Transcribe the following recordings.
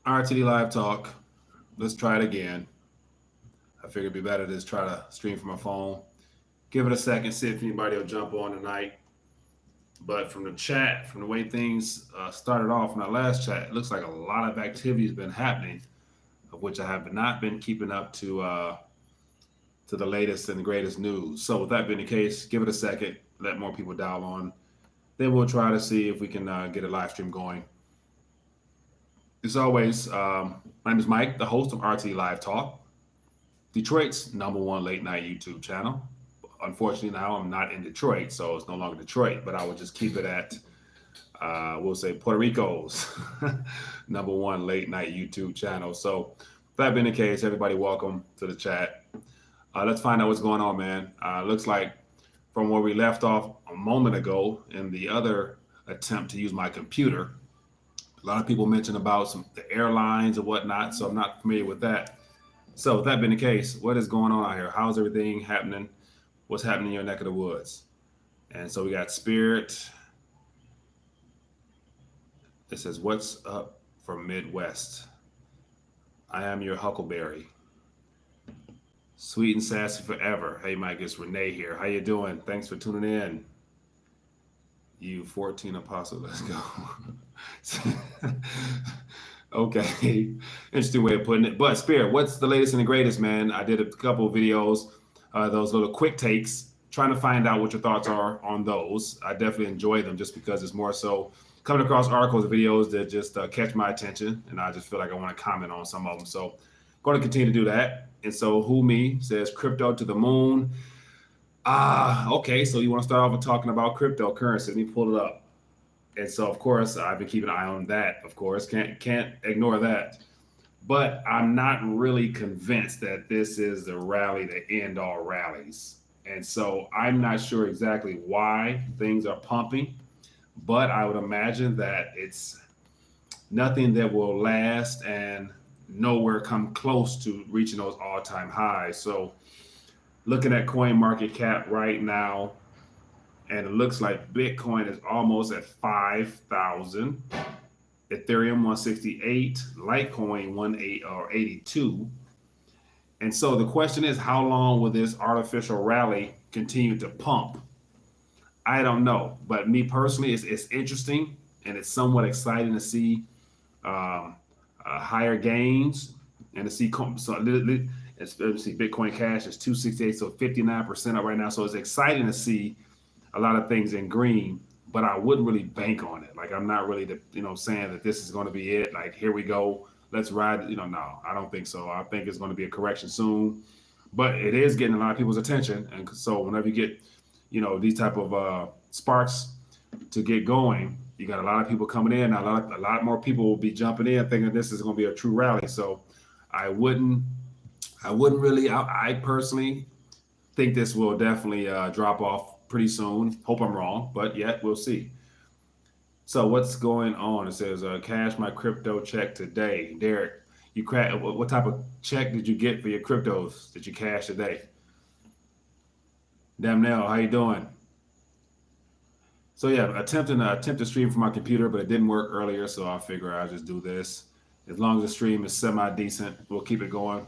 RTD Live Talk. Let's try it again. I figured it'd be better to just try to stream from my phone. Give it a second, see if anybody will jump on tonight. But from the chat, from the way things started off in our last chat, it looks like a lot of activity has been happening, of which I have not been keeping up to the latest and the greatest news. So with that being the case, give it a second, let more people dial on. Then we'll try to see if we can get a live stream going. As always, my name is Mike, the host of RT Live Talk, Detroit's #1 late night YouTube channel. Unfortunately, now I'm not in Detroit, so it's no longer Detroit, but I will just keep it at, we'll say, Puerto Rico's #1 late night YouTube channel. So, that being the case, everybody, welcome to the chat. Let's find out what's going on, man. Looks like from where we left off a moment ago in the other attempt to use my computer, a lot of people mentioned about the airlines and whatnot, so I'm not familiar with that. So with that being the case, what is going on out here? How's everything happening? What's happening in your neck of the woods? And so we got Spirit. It says, what's up from Midwest? I am your Huckleberry. Sweet and sassy forever. Hey, Mike, it's Renee here. How you doing? Thanks for tuning in. You 14 apostle, let's go. Okay, interesting way of putting it. But Spirit, what's the latest and the greatest, man? I did a couple of videos, those little quick takes, trying to find out what your thoughts are on those. I definitely enjoy them just because it's more so coming across articles and videos that just catch my attention, and I just feel like I want to comment on some of them. So going to continue to do that. And so Who Me says crypto to the moon. Okay, so you want to start off with talking about cryptocurrency. Let me pull it up. And so, of course, I've been keeping an eye on that, of course. Can't ignore that. But I'm not really convinced that this is the rally to end all rallies. And so I'm not sure exactly why things are pumping, but I would imagine that it's nothing that will last and nowhere come close to reaching those all-time highs. So looking at coin market cap right now, and it looks like Bitcoin is almost at 5,000, Ethereum 168, Litecoin 82. And so the question is, how long will this artificial rally continue to pump? I don't know, but me personally, it's interesting and it's somewhat exciting to see higher gains and to see let's see, Bitcoin Cash is 268, so 59% up right now. So it's exciting to see a lot of things in green, but I wouldn't really bank on it. Like I'm not really, saying that this is going to be it. Like here we go, let's ride. No, I don't think so. I think it's going to be a correction soon, but it is getting a lot of people's attention. And so whenever you get, these type of sparks to get going, you got a lot of people coming in. A lot more people will be jumping in, thinking this is going to be a true rally. So I wouldn't really. I personally think this will definitely drop off pretty soon. Hope I'm wrong, but yet we'll see. So what's going on? It says, cash my crypto check today. Derek, what type of check did you get for your cryptos that you cash today? Damnell, how you doing? So yeah, attempt to stream from my computer, but it didn't work earlier, so I figure I'll just do this. As long as the stream is semi-decent, we'll keep it going.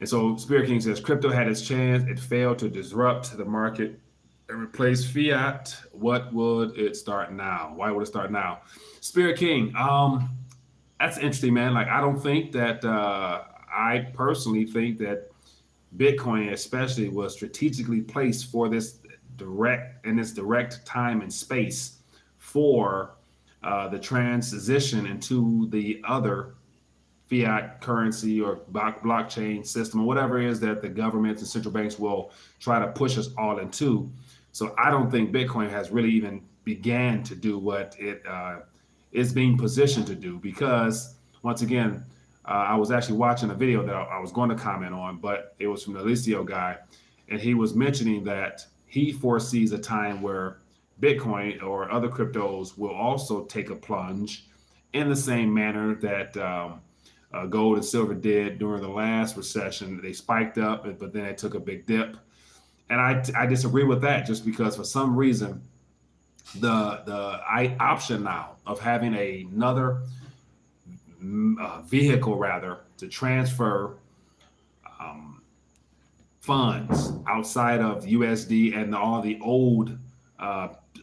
And so Spirit King says, crypto had its chance. It failed to disrupt the market and replace fiat. What would it start now? Why would it start now? Spirit King, that's interesting, man. Like, I don't think that, I personally think that Bitcoin especially was strategically placed for this direct time and space for the transition into the other fiat currency or blockchain system or whatever it is that the governments and central banks will try to push us all into. So I don't think Bitcoin has really even began to do what it is being positioned to do, because once again, I was actually watching a video that I was going to comment on, but it was from the Alicio guy, and he was mentioning that he foresees a time where Bitcoin or other cryptos will also take a plunge in the same manner that gold and silver did during the last recession. They spiked up, but then it took a big dip. And I disagree with that, just because for some reason, the option now of having another vehicle rather to transfer funds outside of USD and all the old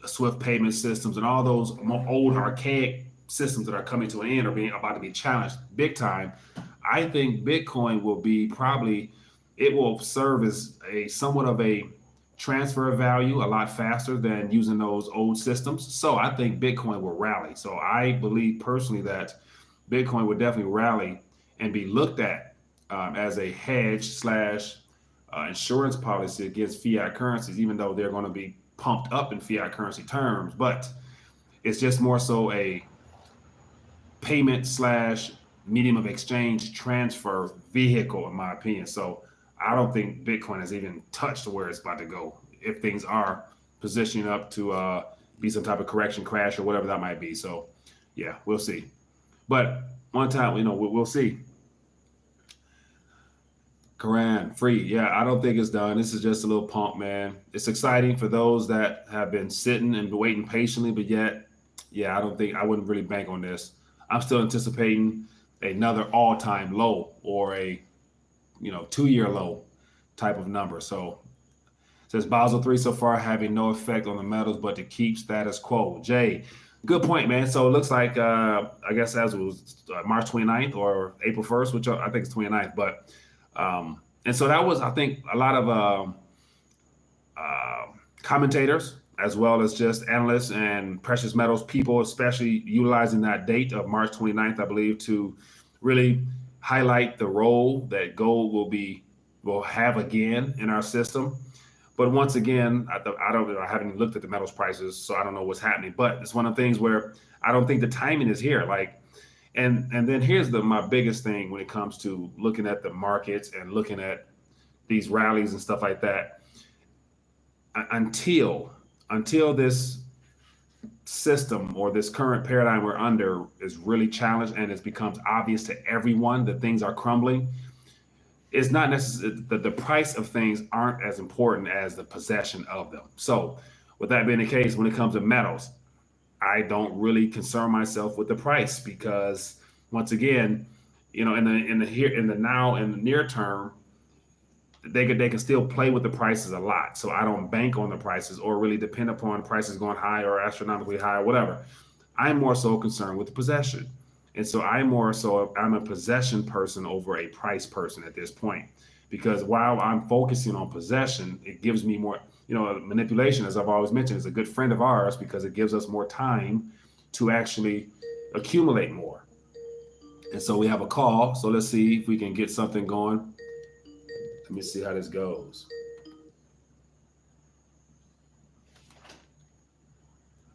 Swift payment systems and all those old archaic systems that are coming to an end or being about to be challenged big time. I think Bitcoin will be it will serve as a somewhat of a transfer of value a lot faster than using those old systems. So I think Bitcoin will rally. So I believe personally that Bitcoin would definitely rally and be looked at as a hedge slash insurance policy against fiat currencies, even though they're going to be pumped up in fiat currency terms. But it's just more so a payment slash medium of exchange transfer vehicle, in my opinion. So I don't think Bitcoin has even touched where it's about to go if things are positioning up to be some type of correction crash or whatever that might be. So yeah, we'll see. But one time, we'll see. Quran free. Yeah, I don't think it's done. This is just a little pump, man. It's exciting for those that have been sitting and waiting patiently, but yet, yeah, I wouldn't really bank on this. I'm still anticipating another all-time low or a 2-year low type of number. So it says Basel III so far having no effect on the metals, but to keep status quo. Jay, good point, man. So it looks like, I guess as it was March 29th or April 1st, which I think it's 29th, but and so that was, I think, a lot of commentators as well as just analysts and precious metals people, especially utilizing that date of March 29th, I believe, to really highlight the role that gold will have again in our system. But once again, I haven't looked at the metals prices, so I don't know what's happening. But it's one of the things where I don't think the timing is here. And then here's my biggest thing when it comes to looking at the markets and looking at these rallies and stuff like that. Until this system or this current paradigm we're under is really challenged and it becomes obvious to everyone that things are crumbling, it's not necessarily that the price of things aren't as important as the possession of them. So with that being the case, when it comes to metals, I don't really concern myself with the price because once again, in the near term, they can still play with the prices a lot. So I don't bank on the prices or really depend upon prices going high or astronomically high or whatever. I'm more so concerned with the possession. And so I'm a possession person over a price person at this point, because while I'm focusing on possession, it gives me more, manipulation, as I've always mentioned, is a good friend of ours because it gives us more time to actually accumulate more. And so we have a call. So let's see if we can get something going. Let me see how this goes.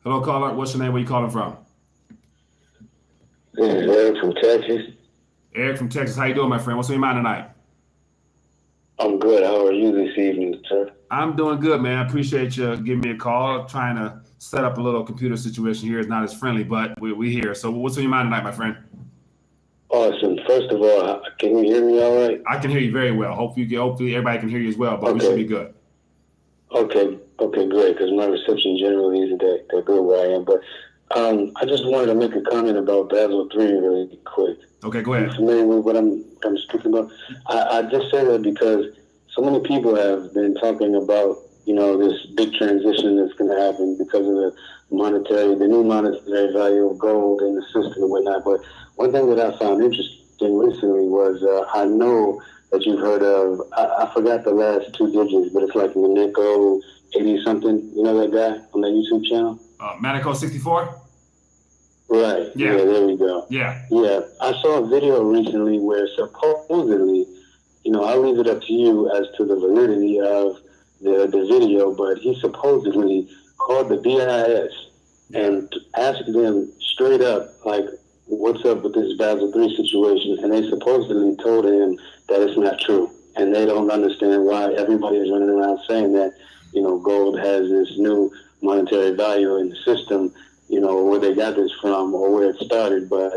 Hello, caller. What's your name? Where you calling from? This is Eric from Texas. Eric from Texas. How you doing, my friend? What's on your mind tonight? I'm good. How are you this evening, sir? I'm doing good, man. I appreciate you giving me a call. Trying to set up a little computer situation here is not as friendly, but we're here. So what's on your mind tonight, my friend? Awesome. First of all, can you hear me all right? I can hear you very well. Hopefully everybody can hear you as well, but we should be good. Okay, great, because my reception generally isn't that good where I am. But I just wanted to make a comment about Basel III really quick. Okay, go ahead. Are you familiar with what I'm speaking about? I just say that because so many people have been talking about, this big transition that's going to happen because of the new monetary value of gold in the system and whatnot. But one thing that I found interesting recently was I know that you've heard of, I forgot the last two digits, but it's like Manico 80 something. You know that guy on that YouTube channel? Manico 64? Right. Yeah, there we go. Yeah. Yeah. I saw a video recently where supposedly, I'll leave it up to you as to the validity of the video, but he supposedly called the BIS and asked them straight up, like, what's up with this Basel III situation? And they supposedly told him that it's not true. And they don't understand why everybody is running around saying that, gold has this new monetary value in the system, where they got this from or where it started. But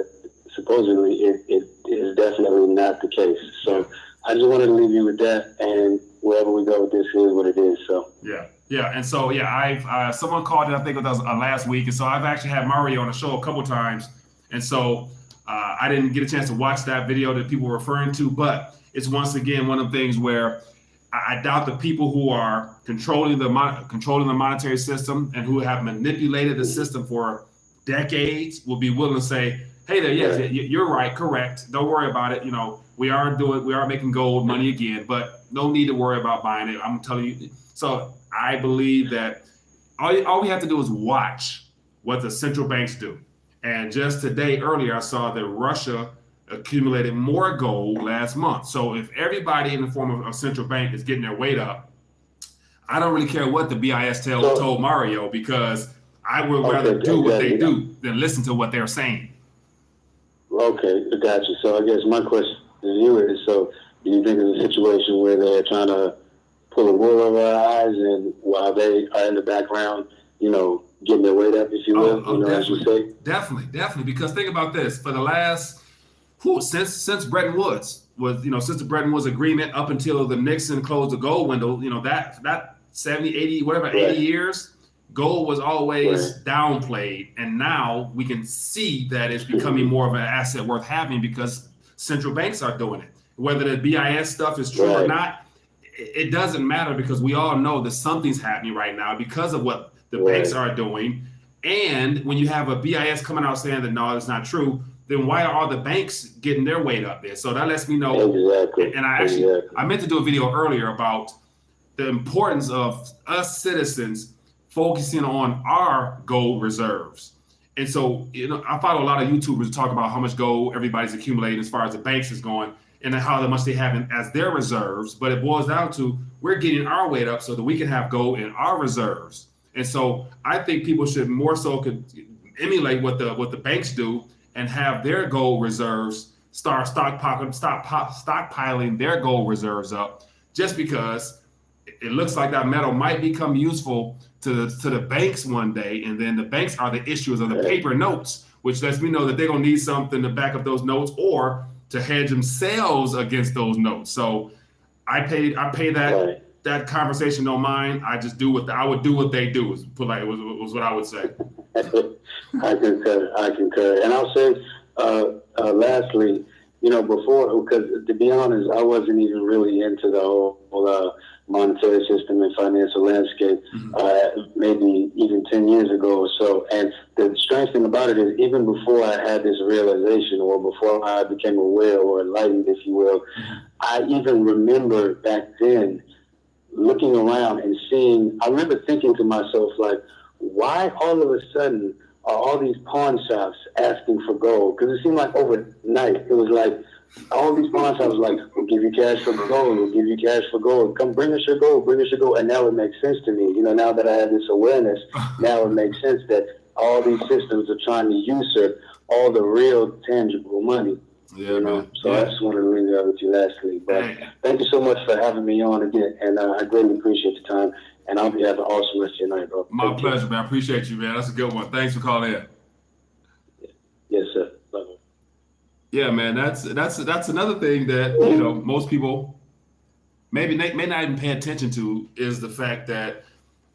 supposedly it is definitely not the case. So I just wanted to leave you with that. And wherever we go with this is what it is. So yeah, and so I've someone called it. I think it was last week, and so I've actually had Mario on the show a couple times, and so I didn't get a chance to watch that video that people were referring to, but it's once again one of the things where I doubt the people who are controlling the monetary system and who have manipulated the system for decades will be willing to say, "Hey, there, yes, you're right, correct. Don't worry about it. We are making gold money again, but no need to worry about buying it." I'm telling you. So I believe that all we have to do is watch what the central banks do. And just today, earlier, I saw that Russia accumulated more gold last month. So if everybody in the form of a central bank is getting their weight up, I don't really care what the BIS told Mario, because I would rather do what they do than listen to what they're saying. Okay, I got you. So I guess my question to you is, so do you think it's a situation where they're trying to pull a wool over our eyes, and while they are in the background, getting their weight up, if you will, as you say? Definitely. Because think about this: for the last, since Bretton Woods since the Bretton Woods agreement up until the Nixon closed the gold window, that 70, 80, whatever, 80 years, gold was always downplayed, and now we can see that it's becoming more of an asset worth having because central banks are doing it. Whether the BIS stuff is true or not, it doesn't matter, because we all know that something's happening right now because of what the banks are doing. And when you have a BIS coming out saying that no, it's not true, then why are all the banks getting their weight up there? So that lets me know. Exactly. And I meant to do a video earlier about the importance of us citizens focusing on our gold reserves. And so, I follow a lot of YouTubers who talk about how much gold everybody's accumulating as far as the banks is going, and how much they have as their reserves. But it boils down to, we're getting our weight up so that we can have gold in our reserves. And so I think people should more so emulate what the banks do and have their gold reserves start stockpiling their gold reserves up, just because it looks like that metal might become useful to the banks one day, and then the banks are the issuers of the paper notes, which lets me know that they're gonna need something to back up those notes or to hedge themselves against those notes. So I pay that conversation no mind. I just I would do what they do. Was what I would say. I concur. And I'll say, lastly, before, because to be honest, I wasn't even really into the whole monetary system and financial landscape, maybe even 10 years ago or so. And the strange thing about it is, even before I had this realization, or before I became aware or enlightened, if you will, I even remember back then looking around and I remember thinking to myself, like, why all of a sudden are all these pawn shops asking for gold? Because it seemed like overnight, it was like all these pawn shops were like, we'll give you cash for gold, we'll give you cash for gold. Come bring us your gold, bring us your gold. And now it makes sense to me. Now that I have this awareness, now it makes sense that all these systems are trying to usurp all the real tangible money. So I just wanted to leave that with you lastly. But thank you so much for having me on again, and I greatly appreciate the time. And I hope you have an awesome rest of your night, bro. My pleasure, man. I appreciate you, man. That's a good one. Thanks for calling in. Yes, sir. Love it. Yeah, man. That's another thing that most people may not even pay attention to, is the fact that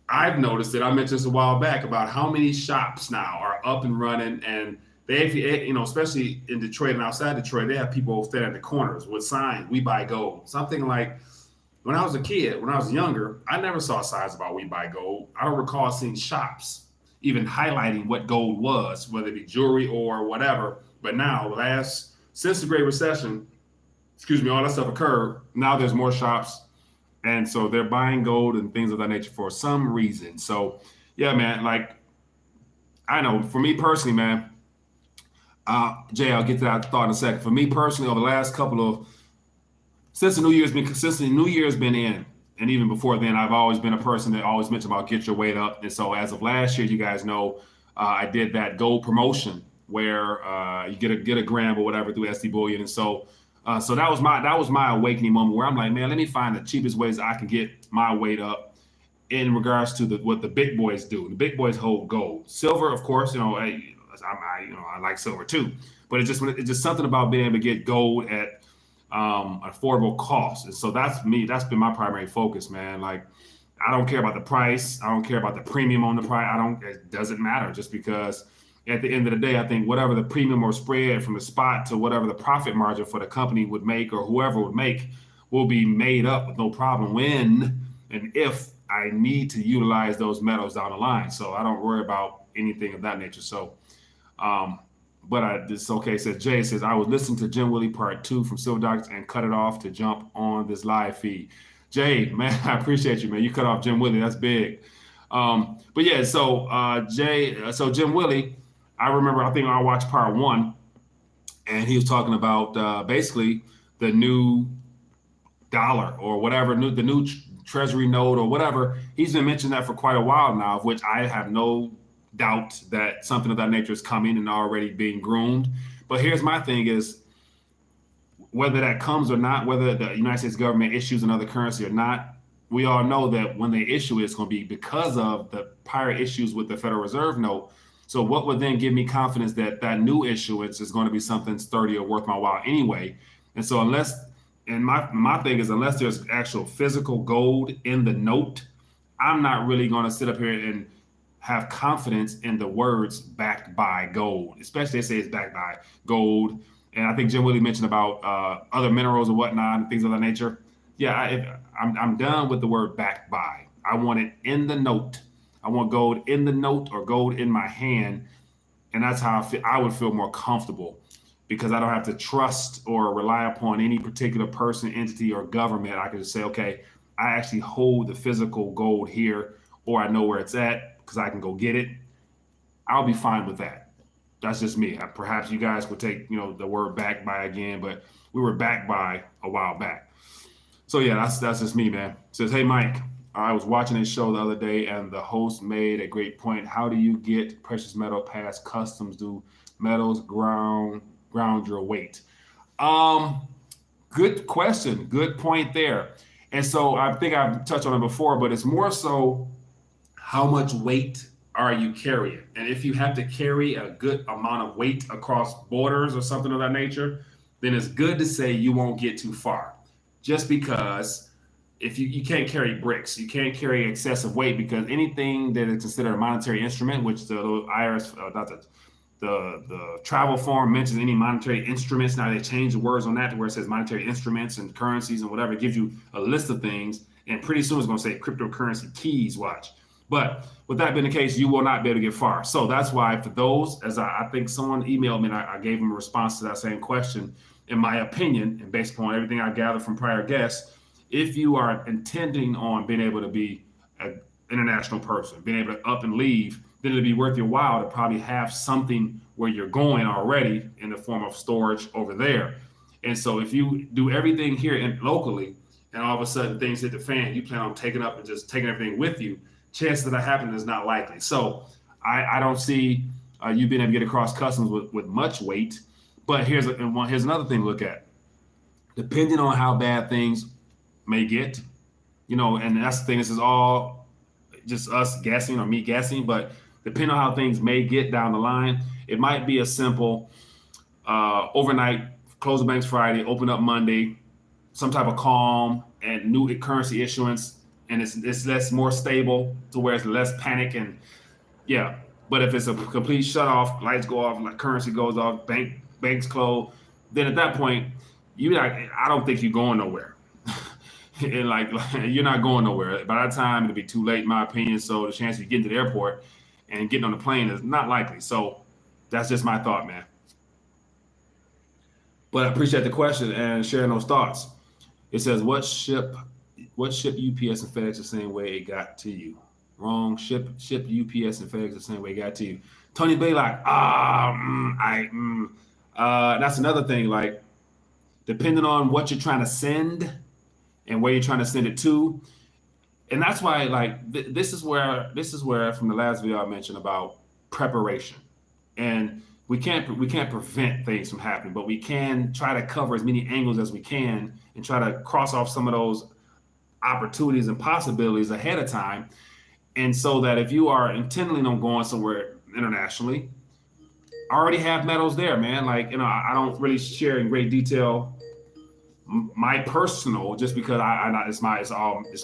I've noticed that I mentioned this a while back about how many shops now are up and running, and they, especially in Detroit and outside Detroit, they have people standing at the corners with signs, "We buy gold." Something like, when I was a kid, when I was younger, I never saw signs about "We buy gold." I don't recall seeing shops even highlighting what gold was, whether it be jewelry or whatever. But now, since the Great Recession, all that stuff occurred. Now there's more shops, and so they're buying gold and things of that nature for some reason. So, yeah, man. Like, I know for me personally, man. Jay, I'll get to that thought in a second. For me personally, over the last since the new year's been in, and even before then, I've always been a person that always mentioned about get your weight up. And so as of last year, you guys know, I did that gold promotion where you get a gram or whatever through SD Bullion. And so that was my awakening moment, where I'm like, man, let me find the cheapest ways I can get my weight up in regards to what the big boys do. The big boys hold gold. Silver, of course, I like silver too, but it's just something about being able to get gold at affordable cost. And so that's been my primary focus, man. Like, I don't care about the price. I don't care about the premium on the price. It doesn't matter, just because at the end of the day, I think whatever the premium or spread from the spot to whatever the profit margin for the company would make or whoever would make will be made up with no problem when and if I need to utilize those metals down the line. So I don't worry about anything of that nature. So, but it's okay. It says Jay says I was listening to Jim Willie Part 2 from Silver Docs and cut it off to jump on this live feed. Jay, man, I appreciate you, man. You cut off Jim Willie. That's big. But yeah, so so Jim Willie, I remember, I think I watched Part 1, and he was talking about basically the new dollar or whatever, the new treasury note or whatever. He's been mentioning that for quite a while now, of which I have no doubt that something of that nature is coming and already being groomed. But here's my thing is, whether that comes or not, whether the United States government issues another currency or not, we all know that when they issue it, it's going to be because of the prior issues with the Federal Reserve note. So what would then give me confidence that that new issuance is going to be something sturdy or worth my while anyway? And so my thing is, unless there's actual physical gold in the note, I'm not really going to sit up here and have confidence in the words backed by gold, especially they say it's backed by gold. And I think Jim Willie mentioned about other minerals and whatnot and things of that nature. Yeah, I'm done with the word backed by. I want it in the note. I want gold in the note or gold in my hand. And that's how I would feel more comfortable, because I don't have to trust or rely upon any particular person, entity, or government. I can just say, okay, I actually hold the physical gold here, or I know where it's at because I can go get it. I'll be fine with that. That's just me. Perhaps you guys would take, the word backed by again, but we were backed by a while back. So yeah, that's just me, man. Says, hey, Mike, I was watching a show the other day and the host made a great point. How do you get precious metal past customs? Do metals ground your weight? Good question. Good point there. And so I think I've touched on it before, but it's more so how much weight are you carrying? And if you have to carry a good amount of weight across borders or something of that nature, then it's good to say you won't get too far. Just because if you can't carry bricks, you can't carry excessive weight, because anything that is considered a monetary instrument, which the IRS, the travel form mentions any monetary instruments. Now they changed the words on that to where it says monetary instruments and currencies and whatever. It gives you a list of things, and pretty soon it's going to say cryptocurrency keys, watch. But with that being the case, you will not be able to get far. So that's why for those, as I think someone emailed me and I gave them a response to that same question, in my opinion, and based upon everything I gathered from prior guests, if you are intending on being able to be an international person, being able to up and leave, then it'll be worth your while to probably have something where you're going already in the form of storage over there. And so if you do everything here and locally, and all of a sudden things hit the fan, you plan on taking up and just taking everything with you, chance that that happening is not likely. So I don't see you being able to get across customs with much weight. But here's another thing to look at. Depending on how bad things may get, and that's the thing, this is all just us guessing or me guessing, but depending on how things may get down the line, it might be a simple overnight, close the banks Friday, open up Monday, some type of calm and new currency issuance, and it's more stable to where it's less panic. And yeah, but if it's a complete shut off, lights go off, like currency goes off, banks close, then at that point, I don't think you're going nowhere. And like you're not going nowhere. By that time, it'll be too late, in my opinion. So the chance of you getting to the airport and getting on the plane is not likely. So that's just my thought, man. But I appreciate the question and sharing those thoughts. It says, what ship UPS and FedEx the same way it got to you? Wrong. Ship UPS and FedEx the same way it got to you. Tony Baylock. That's another thing. Like, depending on what you're trying to send and where you're trying to send it to, and that's why, like, this is where from the last video I mentioned about preparation, and we can't prevent things from happening, but we can try to cover as many angles as we can and try to cross off some of those opportunities and possibilities ahead of time. And so that if you are intending on going somewhere internationally, I already have metals there, man. Like, I don't really share in great detail my personal, just because it's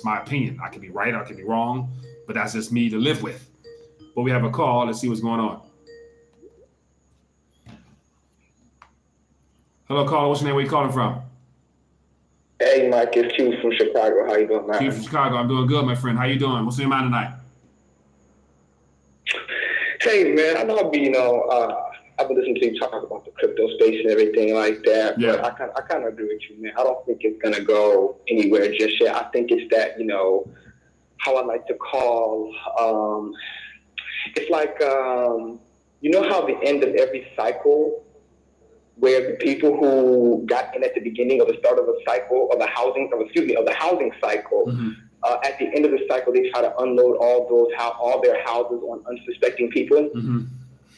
my opinion. I could be right, I could be wrong, but that's just me to live with. But we have a call. Let's see what's going on. Hello, caller. What's your name? Where you calling from? Hey, Mike, it's Q from Chicago. How you doing, Q from man? Chicago. I'm doing good, my friend. How you doing? What's on your mind tonight? Hey, man, I know I've been listening to you talk about the crypto space and everything like that, but Yeah. I kind of agree with you, man. I don't think it's gonna go anywhere just yet. I think it's that, how I like to call, it's like, how the end of every cycle, where the people who got in at the beginning of the start of a cycle of the housing cycle, Mm-hmm. at the end of the cycle, they try to unload all their houses on unsuspecting people. Mm-hmm.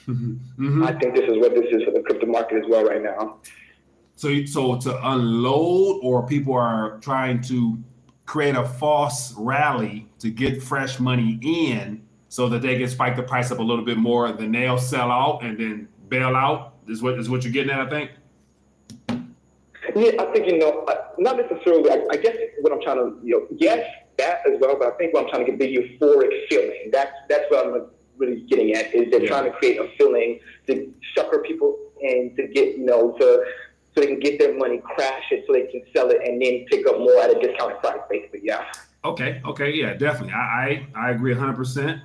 Mm-hmm. I think this is what this is for the crypto market as well right now. So to unload, or people are trying to create a false rally to get fresh money in, so that they can spike the price up a little bit more, then they'll sell out and then bail out. Is what you're getting at, I think. Yeah, I think, not necessarily, I guess what I'm trying to, yes, that as well, but I think what I'm trying to get the euphoric feeling. That's what I'm really getting at, is they're trying to create a feeling to sucker people in to get, so they can get their money, crash it, so they can sell it, and then pick up more at a discounted price, basically, yeah. Okay, yeah, definitely. I agree 100%.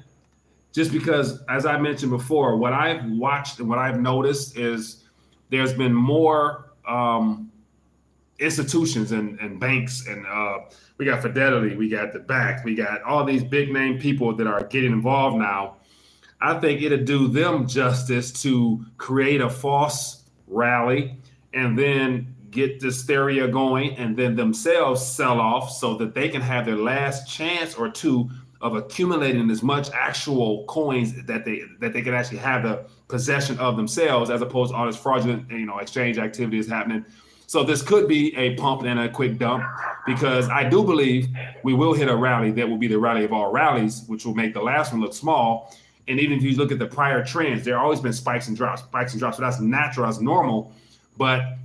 Just because, as I mentioned before, what I've watched and what I've noticed is there's been more institutions and banks, and we got Fidelity, we got the bank, we got all these big name people that are getting involved now. I think it'll do them justice to create a false rally and then get the hysteria going, and then themselves sell off so that they can have their last chance or two of accumulating as much actual coins that they can actually have the possession of themselves, as opposed to all this fraudulent, exchange activity is happening. So this could be a pump and a quick dump, because I do believe we will hit a rally that will be the rally of all rallies, which will make the last one look small. And even if you look at the prior trends, there have always been spikes and drops. So that's natural, that's normal. But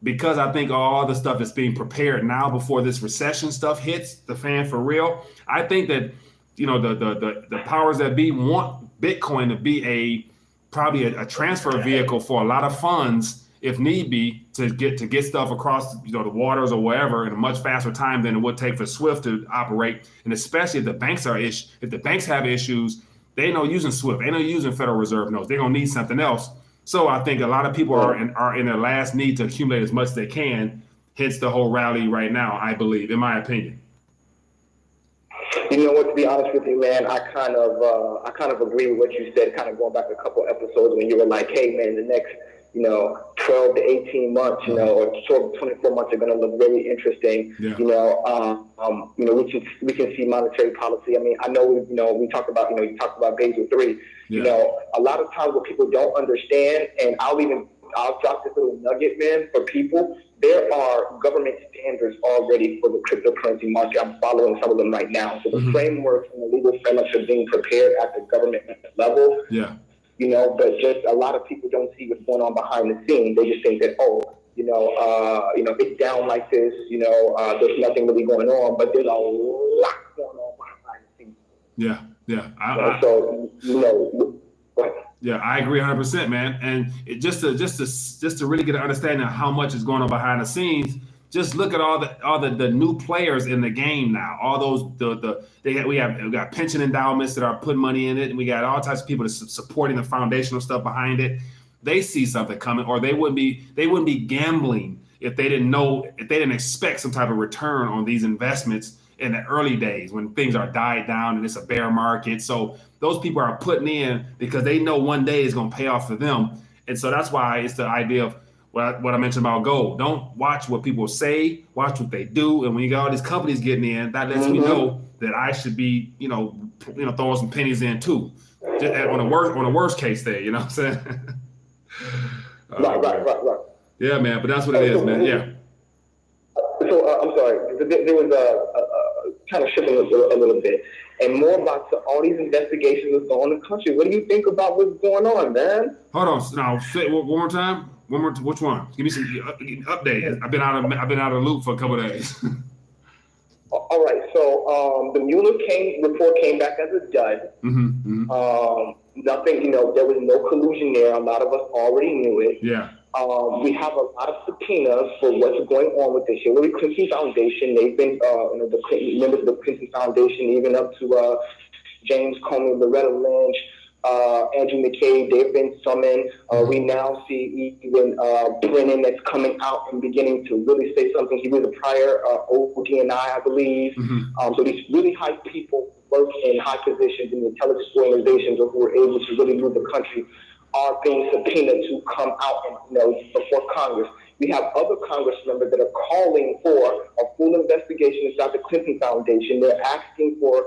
because I think all the stuff is being prepared now before this recession stuff hits the fan for real, I think that the powers that be want Bitcoin to be probably a transfer vehicle for a lot of funds, if need be, to get stuff across the waters or wherever in a much faster time than it would take for Swift to operate. And especially if the banks have issues, they ain't no using Swift, ain't no using Federal Reserve notes. They're gonna need something else. So I think a lot of people are in their last need to accumulate as much as they can. Hence the whole rally right now, I believe, in my opinion. You know what? To be honest with you, man, I kind of agree with what you said. Kind of going back a couple episodes when you were like, "Hey, man, the next 12 to 18 months, or 12 to 24 months are going to look really interesting." Yeah. We can see monetary policy. I mean, I know we talked about you talked about Basel III. Yeah. A lot of times what people don't understand, and I'll drop this little nugget, man, for people. There are government standards already for the cryptocurrency market. I'm following some of them right now. So the frameworks and the legal frameworks are being prepared at the government level. Yeah. But just a lot of people don't see what's going on behind the scenes. They just think that, it's down like this. There's nothing really going on, but there's a lot going on behind the scenes. Yeah. Yeah, I agree 100%, man. And just to really get an understanding of how much is going on behind the scenes, just look at all the new players in the game now. All those we got pension endowments that are putting money in it, and we got all types of people that supporting the foundational stuff behind it. They see something coming, or they wouldn't be gambling if they didn't expect some type of return on these investments in the early days when things are died down and it's a bear market. So those people are putting in because they know one day is going to pay off for them. And so that's why it's the idea of what I mentioned about gold. Don't watch what people say, watch what they do. And when you got all these companies getting in, that lets me know that I should be, throwing some pennies in too. Just on a worst case there, you know what I'm saying? Right. Yeah, man, but that's what it is, man. Yeah. So I'm sorry. There was a kind of shifting a little bit, and more about all these investigations that's going on in the country. What do you think about what's going on, man? Hold on. Now, say one more time. Which one? Give me some update. I've been out of the loop for a couple of days. All right. So the Mueller report came back as a dud. Mm-hmm. Nothing. There was no collusion there. A lot of us already knew it. Yeah. We have a lot of subpoenas for what's going on with the Hillary Clinton Foundation. They've been, the Clinton, members of the Clinton Foundation, even up to James Comey, Loretta Lynch, Andrew McCabe, they've been summoned. We now see even Brennan that's coming out and beginning to really say something. He was a prior ODNI, I believe. So these really high people work in high positions in the intelligence organizations or who are able to really move the country are being subpoenaed to come out and, before Congress. We have other Congress members that are calling for a full investigation inside the Clinton Foundation. They're asking for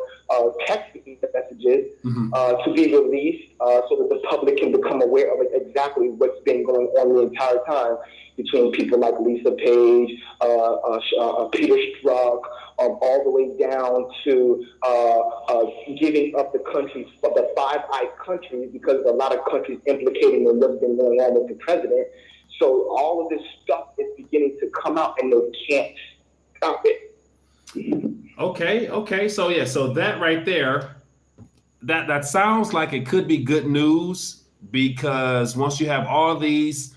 text messages to be released so that the public can become aware of exactly what's been going on the entire time between people like Lisa Page, Peter Strzok, all the way down to giving up the countries, the Five Eyes countries, because a lot of countries implicating in what's been going on with the president. So all of this stuff is beginning to come out, and they can't stop it. Okay. So that right there, that sounds like it could be good news, because once you have all these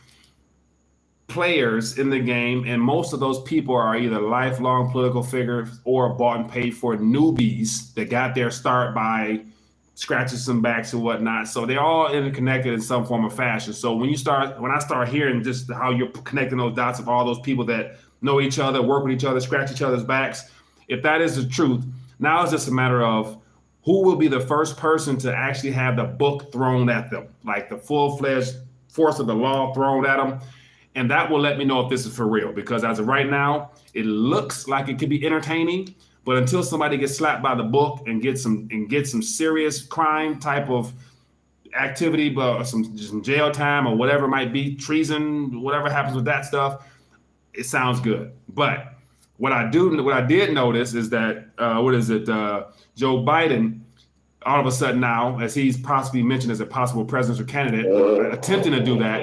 players in the game, and most of those people are either lifelong political figures or bought and paid for newbies that got their start by scratching some backs and whatnot. So they're all interconnected in some form of fashion. So when I start hearing just how you're connecting those dots of all those people that know each other, work with each other, scratch each other's backs, if that is the truth, now it's just a matter of who will be the first person to actually have the book thrown at them, like the full-fledged force of the law thrown at them. And that will let me know if this is for real, because as of right now, it looks like it could be entertaining. But until somebody gets slapped by the book and get some serious crime type of activity, but some jail time or whatever it might be, treason, whatever happens with that stuff, it sounds good. But what I did notice is that Joe Biden, all of a sudden now, as he's possibly mentioned as a possible presidential candidate, attempting to do that,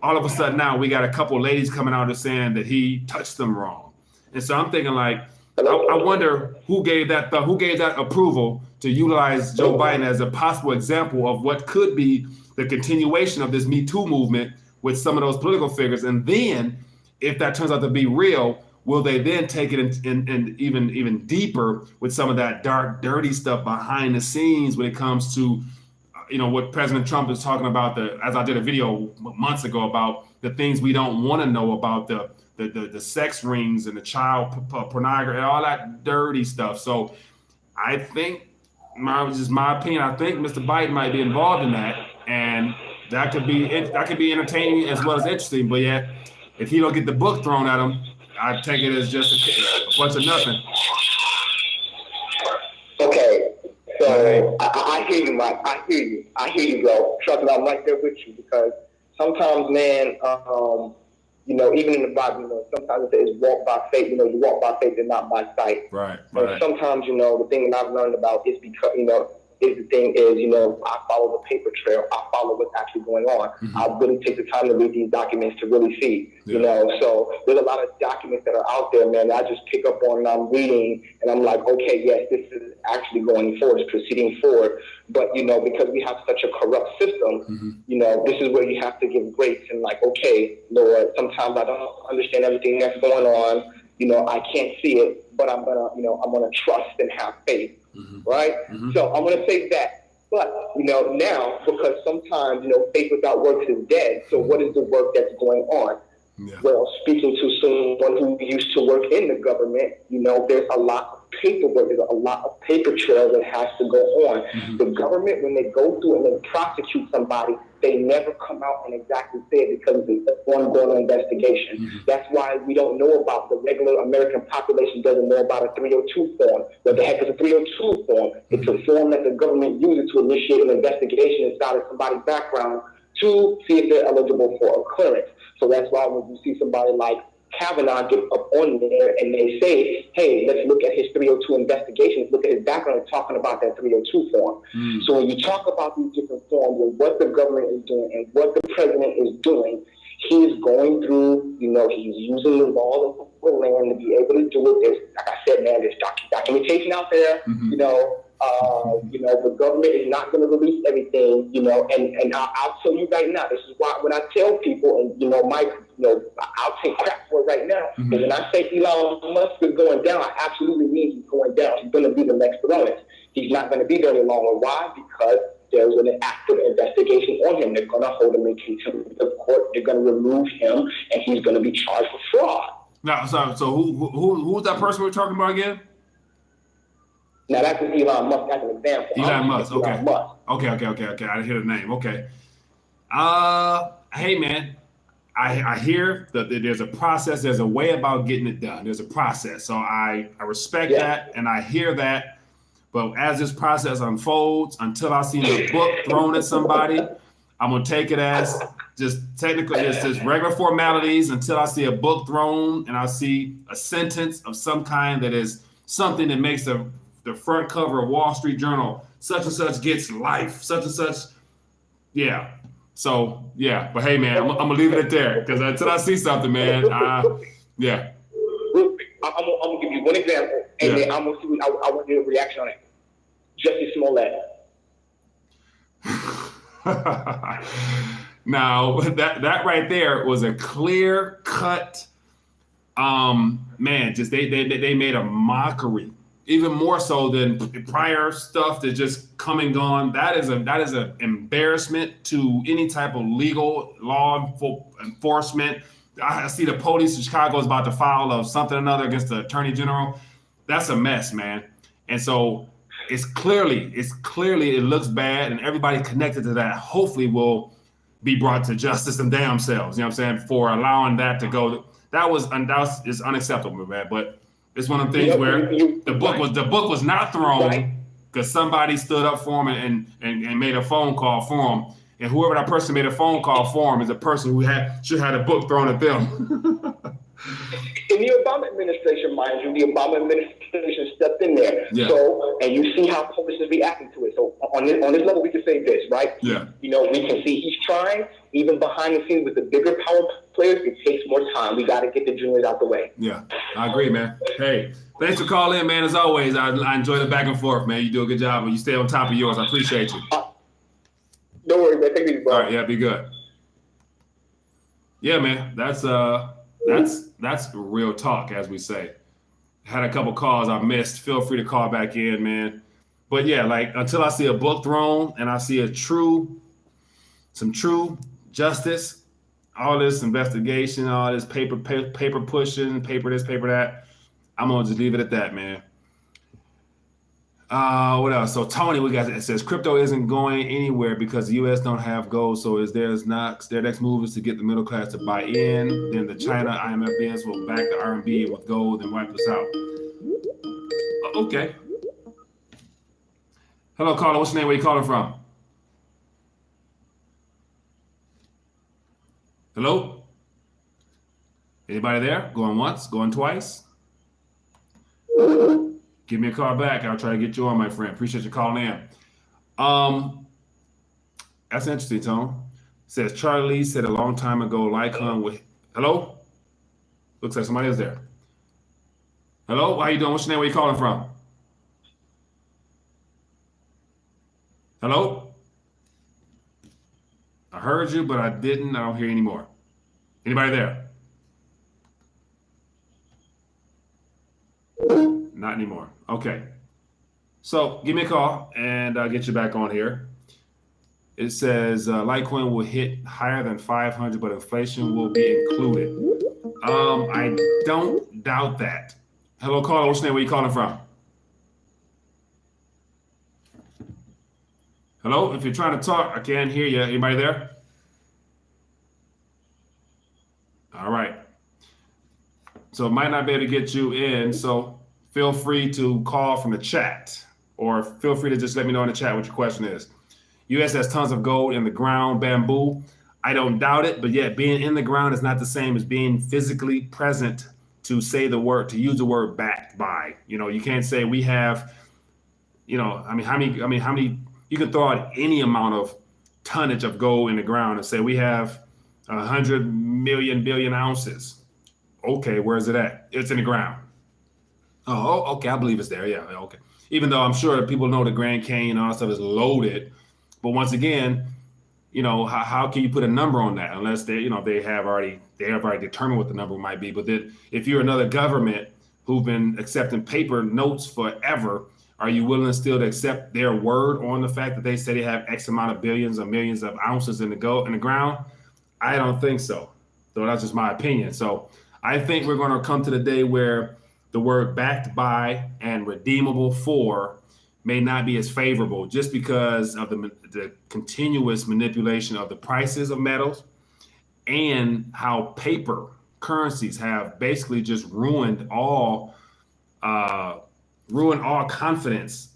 all of a sudden now we got a couple of ladies coming out and saying that he touched them wrong. And so I'm thinking, like, I wonder who gave that approval to utilize Joe Biden as a possible example of what could be the continuation of this Me Too movement with some of those political figures. And then if that turns out to be real, will they then take it in even deeper with some of that dark, dirty stuff behind the scenes when it comes to, what President Trump is talking about, as I did a video months ago about the things we don't want to know about the sex rings and the child pornography and all that dirty stuff. So I think, my opinion, I think Mr. Biden might be involved in that, and that could be entertaining as well as interesting. But yeah, if he don't get the book thrown at him, I take it as just a bunch of nothing. Okay, so I hear you, Mike. I hear you, bro. Trust me, I'm right there with you, because sometimes, man, even in the Bible, sometimes it is walk by faith. You walk by faith and not by sight. Right. And sometimes, the thing that I've learned about is because, I follow the paper trail. I follow what's actually going on. I really take the time to read these documents to really see, So there's a lot of documents that are out there, man, that I just pick up on and I'm reading and I'm like, okay, yes, this is actually going forward, it's proceeding forward. But, because we have such a corrupt system, this is where you have to give grace and like, okay, Lord, sometimes I don't understand everything that's going on. I can't see it, but I'm gonna trust and have faith. Right? So I'm going to say that. But, now, because sometimes, faith without works is dead. So what is the work that's going on? Yeah. Well, speaking to someone who used to work in the government, there's a lot of paperwork, there's a lot of paper trail that has to go on. The government, when they go through and they prosecute somebody, they never come out and exactly say it because it's an ongoing investigation. That's why we don't know about the regular American population doesn't know about a 302 form. What the heck is a 302 form? It's a form that the government uses to initiate an investigation inside of somebody's background to see if they're eligible for a clearance. So that's why when you see somebody like Kavanaugh get up on there and they say, hey, let's look at his 302 investigation, look at his background, talking about that 302 form. So when you talk about these different forms and what the government is doing and what the president is doing, he is going through, he's using the law of the land to be able to do it. There's, like I said, man, there's documentation out there, The government is not going to release everything, and I'll tell you right now, this is why when I tell people, and, Mike, I'll take crap for it right now, because when I say Elon Musk is going down, I absolutely mean he's going down. He's going to be the next Lawrence. He's not going to be there any longer. Why? Because there's an active investigation on him. They're going to hold him in contempt of court. They're going to remove him, and he's going to be charged with fraud. Now, so who's that person we're talking about again? Now that's Elon Musk as an example. Elon Musk. Okay. Elon Musk. Okay. I didn't hear the name. Okay. Hey man, I hear that there's a process. There's a way about getting it done. There's a process. So I respect that, and I hear that. But as this process unfolds, until I see a book thrown at somebody, I'm gonna take it as just technical, just regular formalities until I see a book thrown and I see a sentence of some kind that is something that makes the front cover of Wall Street Journal. Such and such gets life. Such and such, yeah. So yeah, but hey man, I'm gonna leave it there because until I see something, man, yeah. I'm gonna give you one example, and then I'm gonna see. I want your reaction on it. Jussie Smollett. Now that right there was a clear cut. Man, just they made a mockery, even more so than prior stuff that just come and gone. That is an embarrassment to any type of legal law enforcement. I see the police in Chicago is about to file of something or another against the attorney general. That's a mess, man. And so it looks bad, and everybody connected to that hopefully will be brought to justice and damn selves. You know what I'm saying? For allowing that to go. That is unacceptable, man. But it's one of the things where the book was not thrown because somebody stood up for him and made a phone call for him. And whoever that person made a phone call for him is a person who should have a book thrown at them. In the Obama administration, mind you, the Obama administration stepped in there. Yeah. So, and you see how police is reacting to it. So on this level, we can say this, right? Yeah. We can see he's trying, even behind the scenes with the bigger power players, it takes more time. We got to get the juniors out the way. Yeah, I agree, man. Hey, thanks for calling in, man. As always, I enjoy the back and forth, man. You do a good job, and you stay on top of yours. I appreciate you. Don't worry, man. Take it easy, bro. All right, yeah, be good. Yeah, man, that's real talk, as we say. Had a couple calls I missed. Feel free to call back in, man. But yeah, like until I see a book thrown and I see some true justice, all this investigation, all this paper pushing, paper this, paper that, I'm gonna just leave it at that, man. What else? So Tony, it says crypto isn't going anywhere because the U.S. don't have gold. So their next move is to get the middle class to buy in. Then the China IMF bands will back the RMB with gold and wipe us out. Okay. Hello, caller. What's your name? Where you calling from? Hello? Anybody there? Going once? Going twice? Give me a call back. I'll try to get you on, my friend. Appreciate you calling in. That's interesting, Tom. Says Charlie Lee said a long time ago, Lycon with hello? Looks like somebody is there. Hello, how you doing? What's your name? Where you calling from? Hello? I heard you, but I don't hear you anymore. Anybody there? Not anymore. Okay. So give me a call and I'll get you back on here. It says Litecoin will hit higher than 500, but inflation will be included. I don't doubt that. Hello, caller. What's your name? Where you calling from? Hello? If you're trying to talk, I can't hear you. Anybody there? All right. So it might not be able to get you in. So feel free to call from the chat or feel free to just let me know in the chat what your question is. U.S. has tons of gold in the ground, bamboo. I don't doubt it, but yet being in the ground is not the same as being physically present to say the word, to use the word backed by. You can't say we have, how many, you can throw out any amount of tonnage of gold in the ground and say we have 100 million billion ounces. Okay, where is it at? It's in the ground. Oh, okay. I believe it's there. Yeah. Okay. Even though I'm sure people know the Grand Canyon and all that stuff is loaded, but once again, how can you put a number on that unless they have already determined what the number might be. But then if you're another government who've been accepting paper notes forever, are you willing still to accept their word on the fact that they say they have X amount of billions or millions of ounces in the ground? I don't think so. So that's just my opinion. So I think we're going to come to the day where the word backed by and redeemable for may not be as favorable just because of the continuous manipulation of the prices of metals and how paper currencies have basically just ruined all confidence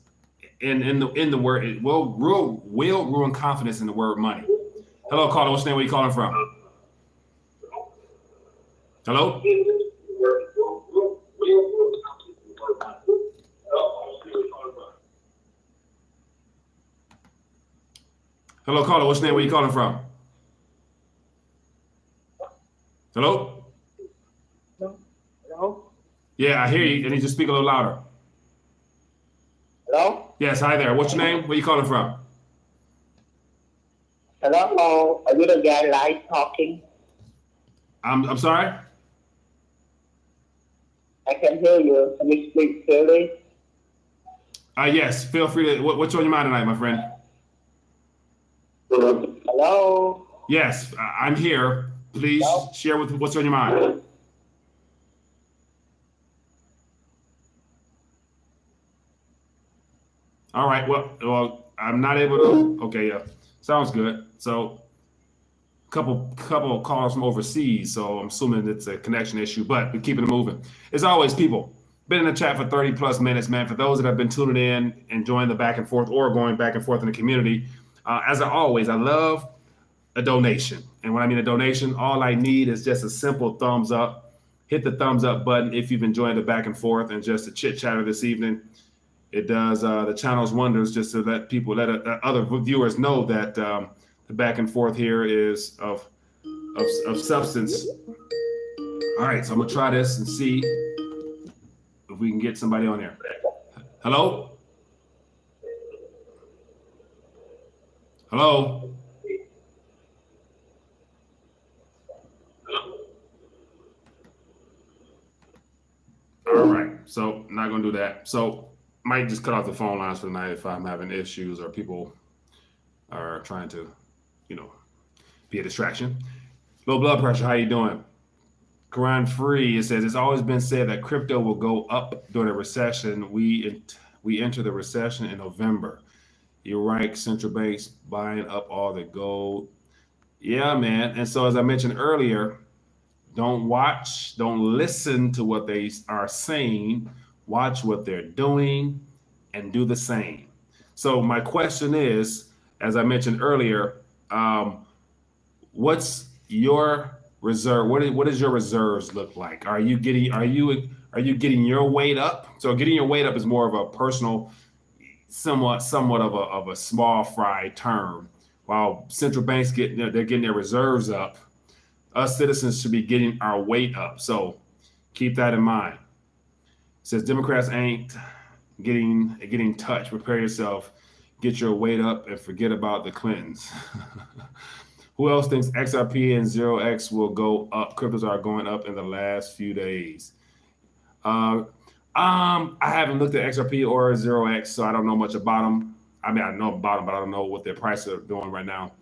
in the word. It will ruin confidence in the word money. Hello, caller. What's your name? Where you calling from? Hello? Hello, caller. What's your name? Where you calling from? Hello? Hello? Yeah, I hear you. I need you to speak a little louder. Hello? Yes, hi there. What's your name? Where you calling from? Hello? Are you the guy live talking? I'm sorry? I can hear you. Can you speak clearly? Yes, feel free to. What's on your mind tonight, my friend? Hello? Yes, I'm here. Please Hello? share what's on your mind. All right. Well, I'm not able to. Okay, yeah, sounds good. So, couple of calls from overseas. So I'm assuming it's a connection issue, but we're keeping it moving. As always, people been in the chat for 30 plus minutes, man. For those that have been tuning in, enjoying the back and forth or going back and forth in the community, as always, I love a donation. And when I mean a donation, all I need is just a simple thumbs up. Hit the thumbs up button if you've enjoyed the back and forth and just the chit chatter this evening. It does the channel's wonders just to let other viewers know that the back and forth here is of substance. All right, so I'm gonna try this and see if we can get somebody on there. Hello? Hello? All right, so not gonna do that. So might just cut off the phone lines for the night if I'm having issues or people are trying to, be a distraction. Low blood pressure, how you doing? Quran Free, it says, it's always been said that crypto will go up during a recession. We enter the recession in November. You're right, central banks buying up all the gold. Yeah, man. And so as I mentioned earlier, don't listen to what they are saying. Watch what they're doing and do the same. So my question is, as I mentioned earlier, what's your reserve? What does your reserves look like? Are you getting your weight up? So getting your weight up is more of a personal, somewhat of a small fry term. While central banks they're getting their reserves up, us citizens should be getting our weight up. So keep that in mind. It says Democrats ain't getting touched. Prepare yourself, get your weight up, and forget about the Clintons. Who else thinks XRP and 0x will go up? Cryptos are going up in the last few days. I haven't looked at XRP or 0x, so I don't know much about them. I mean, I know about them, but I don't know what their prices are doing right now.